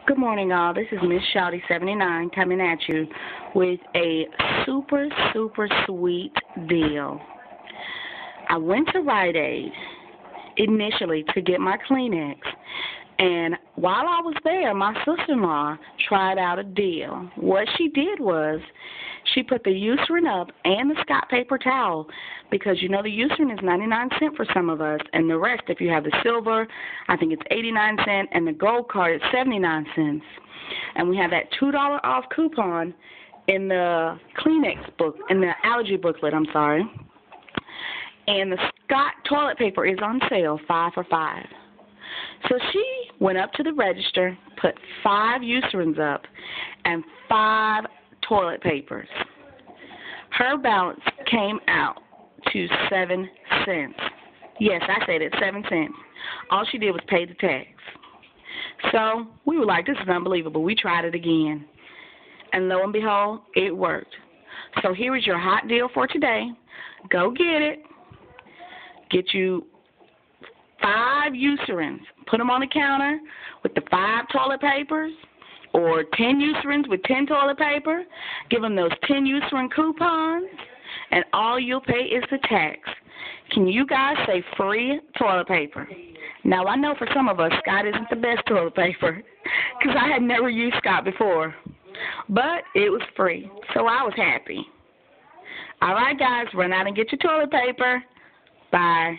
Good morning, all. This is Miss Shouty79 coming at you with a super sweet deal. I went to Rite Aid initially to get my Kleenex, and while I was there, my sister-in-law tried out a deal. What she did was she put the Eucerin up and the Scott paper towel because, you know, the Eucerin is 99 cents for some of us, and the rest, if you have the silver, I think it's 89 cents, and the gold card is 79 cents. And we have that $2 off coupon in the Kleenex book, in the allergy booklet, I'm sorry. And the Scott toilet paper is on sale, 5 for $5. So she went up to the register, put 5 Eucerins up, and 5 toilet papers. Her balance came out to 7 cents. Yes, I said it, 7 cents. All she did was pay the tax. So we were like, this is unbelievable. We tried it again. And lo and behold, it worked. So here is your hot deal for today. Go get it. Get you 5 Eucerins. Put them on the counter with the 5 toilet papers, or 10 Eucerins with 10 toilet paper. Give them those 10 Eucerin coupons, and all you'll pay is the tax. Can you guys say free toilet paper? Now, I know for some of us, Scott isn't the best toilet paper because I had never used Scott before, but it was free, so I was happy. All right, guys, run out and get your toilet paper. Bye.